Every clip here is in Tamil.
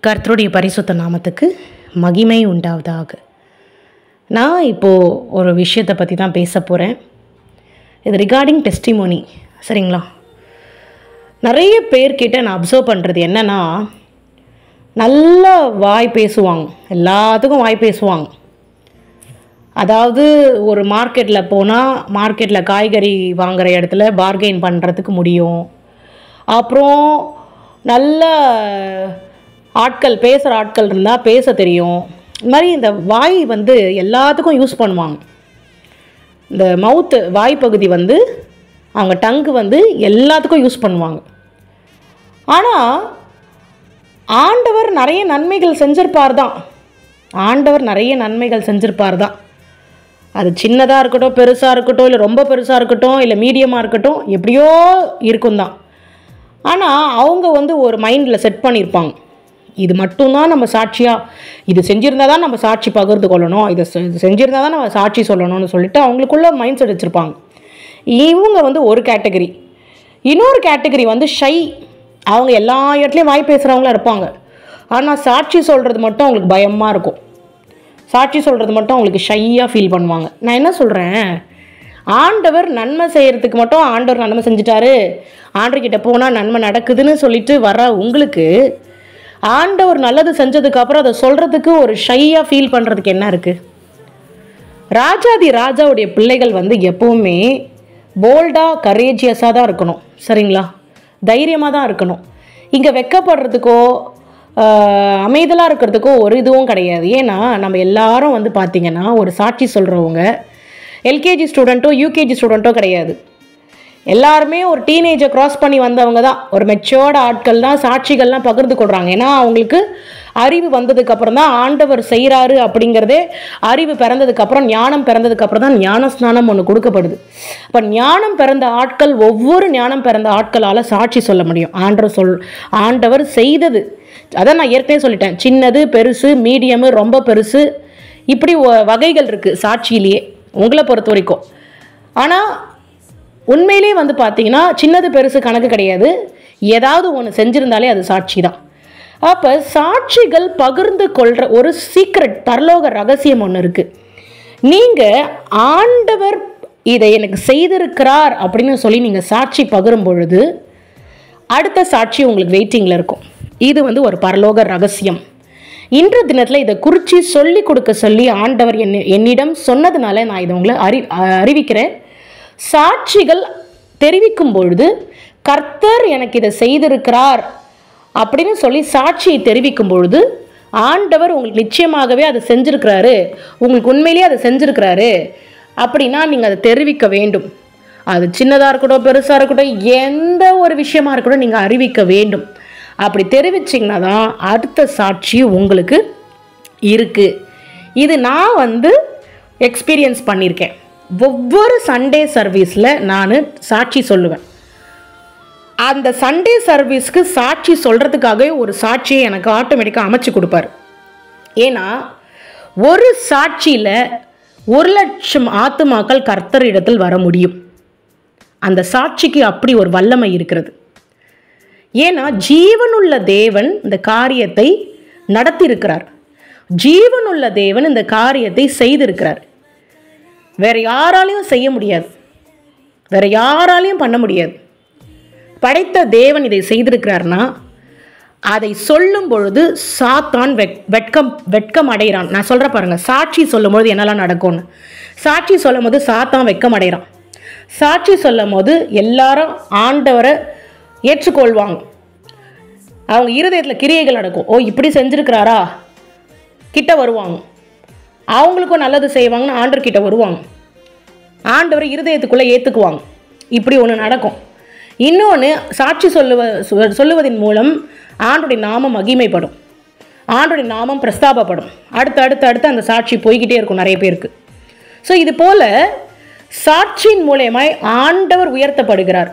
கர்த்தருடைய பரிசுத்த நாமத்துக்கு மகிமை உண்டாவதாக. நான் இப்போது ஒரு விஷயத்தை பற்றி தான் பேச போகிறேன். இது ரிகார்டிங் டெஸ்டிமோனி. சரிங்களா? நிறைய பேர்கிட்ட நான் அப்சர்வ் பண்ணுறது என்னென்னா, நல்லா வாய் பேசுவாங்க, எல்லாத்துக்கும் வாய் பேசுவாங்க. அதாவது ஒரு மார்க்கெட்டில் போனால் மார்க்கெட்டில் காய்கறி வாங்குகிற இடத்துல பார்கெயின் பண்ணுறதுக்கு முடியும். அப்புறம் நல்ல ஆட்கள் பேசுகிற ஆட்கள் இருந்தால் பேச தெரியும். இது மாதிரி இந்த வாய் எல்லாத்துக்கும் யூஸ் பண்ணுவாங்க. இந்த மவுத்து வாய்ப்பகுதி அவங்க டங்கு எல்லாத்துக்கும் யூஸ் பண்ணுவாங்க. ஆனால் ஆண்டவர் நிறைய நன்மைகள் செஞ்சிருப்பார் தான். ஆண்டவர் நிறைய நன்மைகள் செஞ்சிருப்பார் தான். அது சின்னதாக இருக்கட்டும், பெருசாக இருக்கட்டும், இல்லை ரொம்ப பெருசாக இருக்கட்டும், இல்லை மீடியமாக இருக்கட்டும், எப்படியோ இருக்கும் தான். ஆனால் அவங்க ஒரு மைண்டில் செட் பண்ணியிருப்பாங்க, இது மட்டும்தான் நம்ம சாட்சியாக, இது செஞ்சுருந்தால் தான் நம்ம சாட்சி பகிர்ந்து கொள்ளணும், இதை செஞ்சுருந்தால் தான் நம்ம சாட்சி சொல்லணும்னு சொல்லிட்டு அவங்களுக்குள்ள மைண்ட் செட் வச்சுருப்பாங்க. இவங்க ஒரு கேட்டகரி. இன்னொரு கேட்டகரி ஷை. அவங்க எல்லா இடத்துலையும் வாய் பேசுகிறவங்களாம் இருப்பாங்க. ஆனால் சாட்சி சொல்கிறது மட்டும் அவங்களுக்கு பயமாக இருக்கும். சாட்சி சொல்கிறது மட்டும் அவங்களுக்கு ஷையாக ஃபீல் பண்ணுவாங்க. நான் என்ன சொல்கிறேன், ஆண்டவர் நன்மை செய்கிறதுக்கு மட்டும் ஆண்டவர் நன்மை செஞ்சுட்டாரு, ஆண்டவர்கிட்ட போனால் நன்மை நடக்குதுன்னு சொல்லிட்டு வர உங்களுக்கு, ஆண்டவர் நல்லது செஞ்சதுக்கப்புறம் அதை சொல்கிறதுக்கு ஒரு ஷையாக ஃபீல் பண்ணுறதுக்கு என்ன இருக்குது? ராஜாதி ராஜாவுடைய பிள்ளைகள் எப்போவுமே போல்டாக கரேஜியஸாக தான் இருக்கணும். சரிங்களா? தைரியமாக தான் இருக்கணும். இங்கே வெக்கப்படுறதுக்கோ அமைதலாக இருக்கிறதுக்கோ ஒரு இதுவும் கிடையாது. ஏன்னா நம்ம எல்லாரும் பார்த்திங்கன்னா ஒரு சாட்சி சொல்கிறவங்க எல்கேஜி ஸ்டூடெண்ட்டோ யூகேஜி ஸ்டூடெண்ட்டோ கிடையாது. எல்லாருமே ஒரு டீனேஜை க்ராஸ் பண்ணி வந்தவங்க தான். ஒரு மெச்சோர்டு ஆட்கள் தான் சாட்சிகள்லாம் பகிர்ந்து கொள்கிறாங்க. ஏன்னா அவங்களுக்கு அறிவு வந்ததுக்கப்புறம் தான் ஆண்டவர் செய்கிறாரு அப்படிங்கிறதே, அறிவு பிறந்ததுக்கப்புறம், ஞானம் பிறந்ததுக்கப்புறம் தான் ஞான ஸ்நானம் ஒன்று கொடுக்கப்படுது. அப்போ ஞானம் பிறந்த ஆட்கள், ஒவ்வொரு ஞானம் பிறந்த ஆட்களால் சாட்சி சொல்ல முடியும். ஆண்டவர் செய்தது. அதான் நான் ஏற்கனவே சொல்லிட்டேன், சின்னது, பெருசு, மீடியமு, ரொம்ப பெருசு, இப்படி வகைகள் இருக்குது சாட்சியிலேயே உங்களை பொறுத்த வரைக்கும். ஆனால் உண்மையிலே பார்த்தீங்கன்னா சின்னது பெருசு கணக்கு கிடையாது. ஏதாவது ஒன்று செஞ்சுருந்தாலே அது சாட்சி தான். அப்போ சாட்சிகள் பகிர்ந்து கொள்கிற ஒரு சீக்ரெட், பரலோக ரகசியம் ஒன்று இருக்குது. நீங்கள் ஆண்டவர் இதை எனக்கு செய்திருக்கிறார் அப்படின்னு சொல்லி நீங்கள் சாட்சி பகிரும் பொழுது அடுத்த சாட்சி உங்களுக்கு வெயிட்டிங்கில் இருக்கும். இது ஒரு பரலோக ரகசியம். இன்றைய தினத்தில் இதை குறித்து சொல்லி கொடுக்க சொல்லி ஆண்டவர் என்னிடம் சொன்னதுனால நான் இதை உங்களை அறிவிக்கிறேன். சாட்சிகள் தெரிவிக்கும் பொழுது, கர்த்தர் எனக்கு இதை செய்திருக்கிறார் அப்படின்னு சொல்லி சாட்சியை தெரிவிக்கும் பொழுது, ஆண்டவர் உங்களுக்கு நிச்சயமாகவே அதை செஞ்சுருக்கிறாரு, உங்களுக்கு உண்மையிலேயே அதை செஞ்சுருக்கிறாரு அப்படின்னா நீங்கள் அதை தெரிவிக்க வேண்டும். அது சின்னதாக இருக்கட்டும், பெருசாக இருக்கட்டும், எந்த ஒரு விஷயமா இருக்கட்டும், நீங்கள் அறிவிக்க வேண்டும். அப்படி தெரிவிச்சிங்கன்னா தான் அடுத்த சாட்சி உங்களுக்கு இருக்குது. இது நான் எக்ஸ்பீரியன்ஸ் பண்ணியிருக்கேன். ஒவ்வொரு சண்டே சர்வீஸில் நான் சாட்சி சொல்லுவேன். அந்த சண்டே சர்வீஸ்க்கு சாட்சி சொல்கிறதுக்காகவே ஒரு சாட்சியை எனக்கு ஆட்டோமேட்டிக்காக அமைச்சு கொடுப்பார். ஏன்னா ஒரு சாட்சியில் 1,00,000 ஆத்துமாக்கள் கர்த்தர் இடத்தில் வர முடியும். அந்த சாட்சிக்கு அப்படி ஒரு வல்லமை இருக்கிறது. ஏன்னா ஜீவனுள்ள தேவன் இந்த காரியத்தை நடத்தியிருக்கிறார். ஜீவனுள்ள தேவன் இந்த காரியத்தை செய்திருக்கிறார். வேற யாராலையும் செய்ய முடியாது, வேற யாராலையும் பண்ண முடியாது. படைத்த தேவன் இதை செய்திருக்கிறார்னா அதை சொல்லும் பொழுது சாத்தான் வெட்கம் அடைகிறான். நான் சொல்கிறேன் பாருங்க, சாட்சி சொல்லும் போது என்னெல்லாம் நடக்கும்னு. சாட்சி சொல்லும் போது சாத்தான் வெட்கம் அடைகிறான். சாட்சி சொல்லும் போது எல்லாரும் ஆண்டவரை ஏற்றுக்கொள்வாங்க. அவங்க இருதயத்தில் கிரியைகள் நடக்கும். ஓ, இப்படி செஞ்சுருக்கிறாரா, கிட்ட வருவாங்க. அவங்களுக்கும் நல்லது செய்வாங்கன்னு ஆண்டவர் கிட்ட வருவாங்க. ஆண்டவர் இருதயத்துக்குள்ளே ஏற்றுக்குவாங்க. இப்படி ஒன்று நடக்கும். இன்னொன்று, சாட்சி சொல்லுவதன் மூலம் ஆண்டோடைய நாமம் மகிமைப்படும், ஆண்டோடைய நாமம் பிரஸ்தாபப்படும். அடுத்து அந்த சாட்சி போய்கிட்டே இருக்கும் நிறைய பேருக்கு. ஸோ இது போல் சாட்சியின் மூலமாய் ஆண்டவர் உயர்த்தப்படுகிறார்.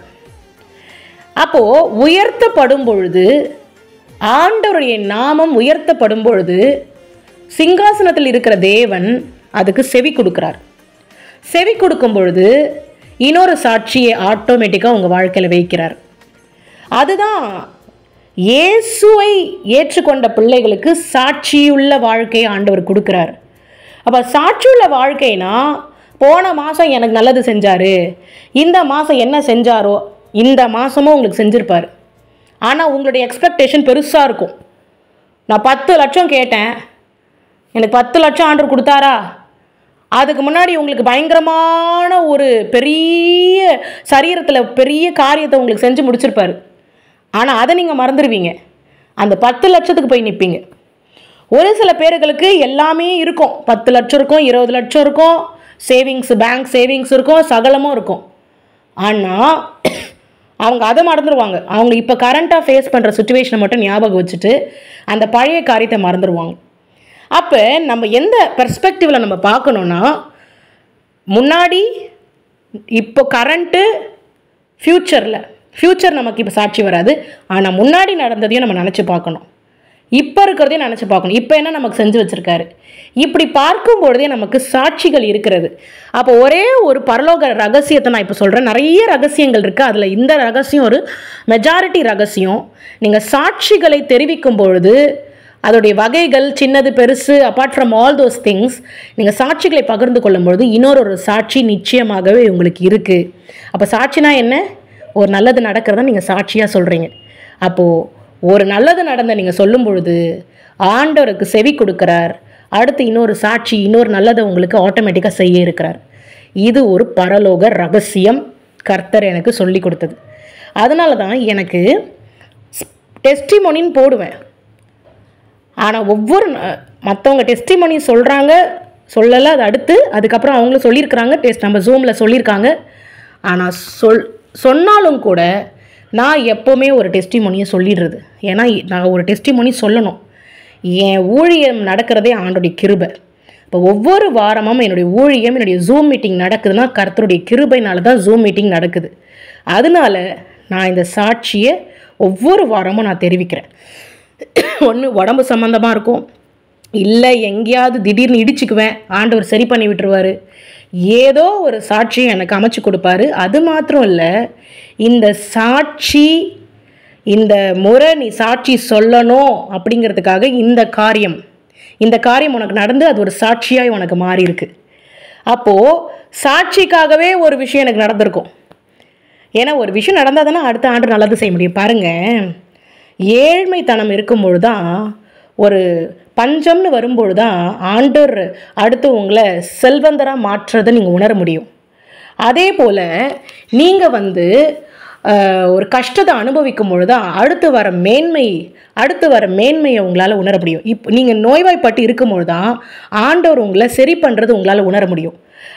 அப்போது உயர்த்தப்படும் பொழுது, ஆண்டவருடைய நாமம் உயர்த்தப்படும் பொழுது, சிங்காசனத்தில் இருக்கிற தேவன் அதுக்கு செவி கொடுக்கிறார். செவி கொடுக்கும் பொழுது இன்னொரு சாட்சியை ஆட்டோமேட்டிக்காக உங்கள் வாழ்க்கையில் வைக்கிறார். அதுதான் இயேசுவை ஏற்றுக்கொண்ட பிள்ளைகளுக்கு சாட்சியுள்ள வாழ்க்கையை ஆண்டவர் கொடுக்குறார். அப்போ சாட்சியுள்ள வாழ்க்கைனா, போன மாதம் எனக்கு நல்லது செஞ்சார், இந்த மாதம் என்ன செஞ்சாரோ இந்த மாதமும் உங்களுக்கு செஞ்சுருப்பார். ஆனால் உங்களுடைய எக்ஸ்பெக்டேஷன் பெருசாக இருக்கும். நான் 10 லட்சம் கேட்டேன், எனக்கு 10 லட்சம் ஆண்டவர் கொடுத்தாரா? அதுக்கு முன்னாடி உங்களுக்கு பயங்கரமான ஒரு பெரிய சரீரத்தில் பெரிய காரியத்தை உங்களுக்கு செஞ்சு முடிச்சிருப்பார். ஆனால் அதை நீங்கள் மறந்துடுவீங்க, அந்த 10 லட்சத்துக்கு போய் நிற்பீங்க. ஒரு சில பேர்களுக்கு எல்லாமே இருக்கும், 10 லட்சம் இருக்கும், 20 லட்சம் இருக்கும், சேவிங்ஸ், பேங்க் சேவிங்ஸ் இருக்கும், சகலமும் இருக்கும். ஆனால் அவங்க அதை மறந்துடுவாங்க. அவங்க இப்போ கரண்ட்டாக ஃபேஸ் பண்ணுற சுச்சுவேஷனை மட்டும் ஞாபகம் வச்சுட்டு அந்த பழைய காரியத்தை மறந்துடுவாங்க. அப்போ நம்ம எந்த பெர்ஸ்பெக்டிவில் நம்ம பார்க்கணுன்னா, முன்னாடி, இப்போ கரண்ட்டு, ஃப்யூச்சர் நமக்கு இப்போ சாட்சி வராது. ஆனால் முன்னாடி நடந்ததையும் நம்ம நினச்சி பார்க்கணும், இப்போ இருக்கிறதையும் நினச்சி பார்க்கணும், இப்போ என்ன நமக்கு செஞ்சு வச்சுருக்காரு. இப்படி பார்க்கும்பொழுதே நமக்கு சாட்சிகள் இருக்கிறது. அப்போ ஒரே ஒரு பரலோக ரகசியத்தை நான் இப்போ சொல்கிறேன். நிறைய ரகசியங்கள் இருக்குது, அதில் இந்த ரகசியம் ஒரு மெஜாரிட்டி ரகசியம். நீங்கள் சாட்சிகளை தெரிவிக்கும் பொழுது அதோடைய வகைகள் சின்னது பெருசு, apart from all those things, நீங்கள் சாட்சிகளை பகிர்ந்து கொள்ளும்பொழுது இன்னொரு சாட்சி நிச்சயமாகவே உங்களுக்கு இருக்குது. அப்போ சாட்சினா என்ன? ஒரு நல்லது நடக்கிறத நீங்கள் சாட்சியாக சொல்கிறீங்க. அப்போது ஒரு நல்லது நடந்த நீங்கள் சொல்லும் பொழுது ஆண்டவருக்கு செவி கொடுக்குறார். அடுத்து இன்னொரு சாட்சி, இன்னொரு நல்லதை உங்களுக்கு ஆட்டோமேட்டிக்காக செய்ய இருக்கிறார். இது ஒரு பரலோக ரகசியம், கர்த்தர் எனக்கு சொல்லி கொடுத்தது. அதனால தான் எனக்கு டெஸ்டிமோனின்னு போடுவேன். ஆனால் ஒவ்வொரு மற்றவங்க டெஸ்டிமோனி சொல்கிறாங்க, சொல்லலை, அது அடுத்து அதுக்கப்புறம் அவங்களும் சொல்லியிருக்கிறாங்க, நம்ம ஜூமில் சொல்லியிருக்காங்க. ஆனால் சொன்னாலும் கூட நான் எப்போவுமே ஒரு டெஸ்டிமோனியை சொல்லிடுறது. ஏன்னா நான் ஒரு டெஸ்டிமோனி சொல்லணும். என் ஊழியம் நடக்கிறதே ஆண்டோடைய கிருபை. இப்போ ஒவ்வொரு வாரமும் என்னுடைய ஊழியம், என்னுடைய ஜூம் மீட்டிங் நடக்குதுன்னா கர்த்தருடைய கிருபைனால தான் ஜூம் மீட்டிங் நடக்குது. அதனால நான் இந்த சாட்சியை ஒவ்வொரு வாரமும் நான் தெரிவிக்கிறேன். ஒன்று உடம்பு சம்மந்தமாக இருக்கும், இல்லை எங்கேயாவது திடீர்னு இடிச்சுக்குவேன், ஆண்டவர் சரி பண்ணி விட்டுருவார். ஏதோ ஒரு சாட்சியை எனக்கு அமைச்சு கொடுப்பாரு. அது மாத்திரம் இல்லை, இந்த சாட்சி, இந்த முறை நீ சாட்சி சொல்லணும் அப்படிங்கிறதுக்காக இந்த காரியம் உனக்கு நடந்து அது ஒரு சாட்சியாக உனக்கு மாறி இருக்கு. அப்போது சாட்சிக்காகவே ஒரு விஷயம் எனக்கு நடந்திருக்கும். ஏன்னா ஒரு விஷயம் நடந்தால் தானே அடுத்த ஆண்டு நல்லது செய்ய முடியும். பாருங்கள், ஏழ்மைத்தனம் இருக்கும்பொழுது தான், ஒரு பஞ்சம்னு வரும்பொழுது தான் ஆண்டவர் அடுத்து உங்களை செல்வந்தராக மாற்றுறதை நீங்கள் உணர முடியும். அதே போல் நீங்கள் ஒரு கஷ்டத்தை அனுபவிக்கும் பொழுது தான் அடுத்து வர மேன்மையை உங்களால் உணர முடியும். இப்போ நீங்கள் நோய்வாய்ப்பட்டு இருக்கும்பொழுது தான் ஆண்டவர் உங்களை சரி பண்ணுறது உங்களால் உணர முடியும்.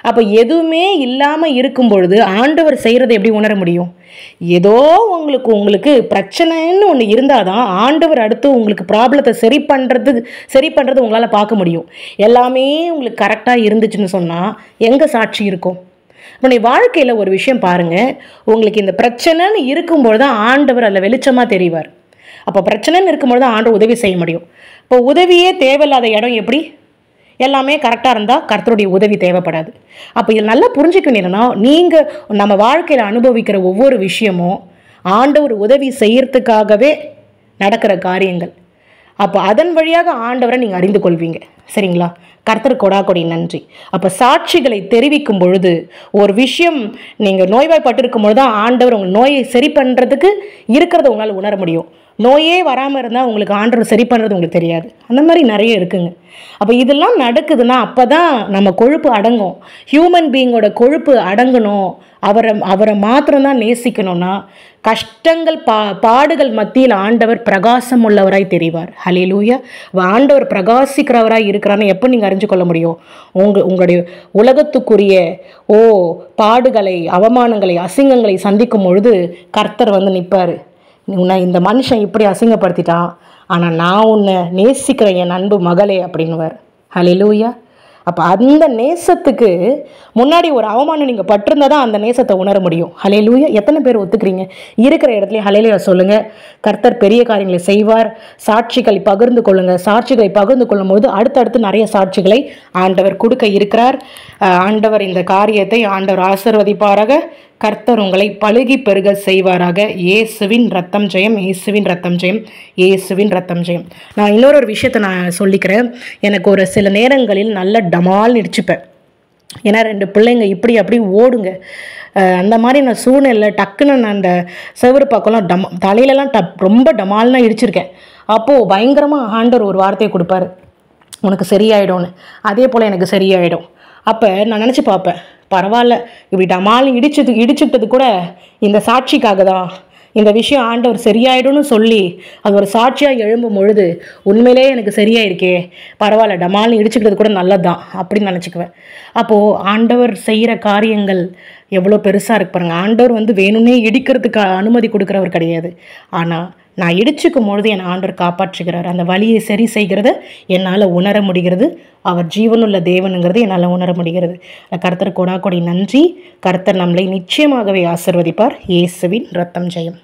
அப்போ எதுவுமே இல்லாமல் இருக்கும் பொழுது ஆண்டவர் செய்கிறத எப்படி உணர முடியும்? ஏதோ உங்களுக்கு பிரச்சனைன்னு ஒன்று இருந்தால் தான் ஆண்டவர் அடுத்து உங்களுக்கு ப்ராப்ளத்தை சரி பண்ணுறது உங்களால் பார்க்க முடியும். எல்லாமே உங்களுக்கு கரெக்டாக இருந்துச்சுன்னு சொன்னால் எங்கே சாட்சி இருக்கும்? உன்னுடைய வாழ்க்கையில் ஒரு விஷயம் பாருங்கள், உங்களுக்கு இந்த பிரச்சனைன்னு இருக்கும்பொழுது தான் ஆண்டவர் அதில் வெளிச்சமாக தெரிவார். அப்போ பிரச்சனைன்னு இருக்கும்பொழுது தான் ஆண்டவர் உதவி செய்ய முடியும். இப்போ உதவியே தேவையில்லாத இடம் எப்படி? எல்லாமே கரெக்டாக இருந்தால் கர்த்தருடைய உதவி தேவைப்படாது. அப்போ இதில் நல்லா புரிஞ்சுக்கணுன்னா, நீங்கள் நம்ம வாழ்க்கையில் அனுபவிக்கிற ஒவ்வொரு விஷயமும் ஆண்டவர் உதவி செய்யறதுக்காகவே நடக்கிற காரியங்கள். அப்போ அதன் வழியாக ஆண்டவரை நீங்கள் அறிந்து கொள்வீங்க. சரிங்களா? கர்த்தர் கொடாக்கொடி நன்றி. அப்போ சாட்சிகளை தெரிவிக்கும் பொழுது, ஒரு விஷயம் நீங்கள் நோய்வாய்ப்பட்டு இருக்கும் பொழுது தான் ஆண்டவர் உங்கள் நோயை சரி பண்ணுறதுக்கு இருக்கிறத உங்களால் உணர முடியும். நோயே வராமல் இருந்தால் உங்களுக்கு ஆண்டவர் சரி பண்ணுறது உங்களுக்கு தெரியாது. அந்த மாதிரி நிறைய இருக்குங்க. அப்போ இதெல்லாம் நடக்குதுன்னா அப்போ தான் நம்ம கொழுப்பு அடங்கும். ஹியூமன் பீயிங்கோட கொழுப்பு அடங்கணும், அவரை மாத்திரம்தான் நேசிக்கணும்னா கஷ்டங்கள் பாடுகள் மத்தியில் ஆண்டவர் பிரகாசம் உள்ளவராய் தெரிவார். ஹல்லேலூயா. ஆண்டவர் பிரகாசிக்கிறவராய் இருக்கிறான்னு எப்போ நீங்கள் அறிஞ்சு கொள்ள முடியும்? உங்களுடைய உலகத்துக்குரிய பாடுகளை, அவமானங்களை, அசிங்கங்களை சந்திக்கும் பொழுது கர்த்தர் நிற்பார். உன்னை இந்த மனுஷன் இப்படி அசிங்கப்படுத்திட்டான், ஆனால் நான் உன்னை நேசிக்கிறேன் என் அன்பு மகளே அப்படின்னுவார். ஹல்லேலூயா. அப்போ அந்த நேசத்துக்கு முன்னாடி ஒரு அவமானம் நீங்கள் பட்டிருந்தால் தான் அந்த நேசத்தை உணர முடியும். ஹல்லேலூயா. எத்தனை பேர் ஒத்துக்கிறீங்க? இருக்கிற இடத்துல ஹல்லேலூயா சொல்லுங்கள். கர்த்தர் பெரிய காரியங்களை செய்வார். சாட்சிகளை பகிர்ந்து கொள்ளுங்கள். சாட்சிகளை பகிர்ந்து கொள்ளும்போது அடுத்தடுத்து நிறைய சாட்சிகளை ஆண்டவர் கொடுக்க இருக்கிறார். ஆண்டவர் இந்த காரியத்தை ஆண்டவர் ஆசீர்வதிப்பாராக. கர்த்தர் உங்களை பலுகி பெருக செய்வாராக. இயேசுவின் ரத்தம் ஜெயம், இயேசுவின் ரத்தம் ஜெயம், இயேசுவின் ரத்தம் ஜெயம். நான் இன்னொரு விஷயத்தை நான் சொல்லிக்கிறேன். எனக்கு ஒரு சில நேரங்களில் நல்ல டமால்னு இடிச்சுப்பேன். ஏன்னா 2 பிள்ளைங்க இப்படி அப்படி ஓடுங்க. அந்த மாதிரி நான் சூழ்நிலை டக்குன்னு நான் அந்த செவரு பக்கம்லாம் தலையிலலாம் ரொம்ப டமால்னா இடிச்சிருக்கேன். அப்போது பயங்கரமாக ஆண்டவர் ஒரு வார்த்தையை கொடுப்பாரு, உனக்கு சரியாயிடும்னு. அதே போல் எனக்கு சரியாயிடும். அப்போ நான் நினச்சி பார்ப்பேன், பரவாயில்ல, இப்படி டமால்னு இடிச்சுட்டது கூட இந்த சாட்சிக்காக தான். இந்த விஷயம் ஆண்டவர் சரியாயிடும்னு சொல்லி அது ஒரு சாட்சியாக எழும்பும் பொழுது உண்மையிலே எனக்கு சரியாயிருக்கே, பரவாயில்ல, டமால்னு இடிச்சுக்கிறது கூட நல்லது தான் அப்படின்னு நினச்சிக்குவேன். அப்போது ஆண்டவர் செய்கிற காரியங்கள் எவ்வளோ பெருசாக இருக்கு பாருங்க. ஆண்டவர் வேணும்னே இடிக்கிறதுக்கு அனுமதி கொடுக்குறவர் கிடையாது. ஆனால் நான் இடிச்சுக்கும் பொழுது என் ஆண்டவர் காப்பாற்றுகிறார். அந்த வலியை சரி செய்கிறத என்னால் உணர முடிகிறது. அவர் ஜீவனுள்ள தேவனுங்கிறது என்னால் உணர முடிகிறது. கர்த்தர் கொடாக்கொடி நன்றி. கர்த்தர் நம்மளை நிச்சயமாகவே ஆசீர்வதிப்பார். இயேசுவின் ரத்தம் ஜெயம்.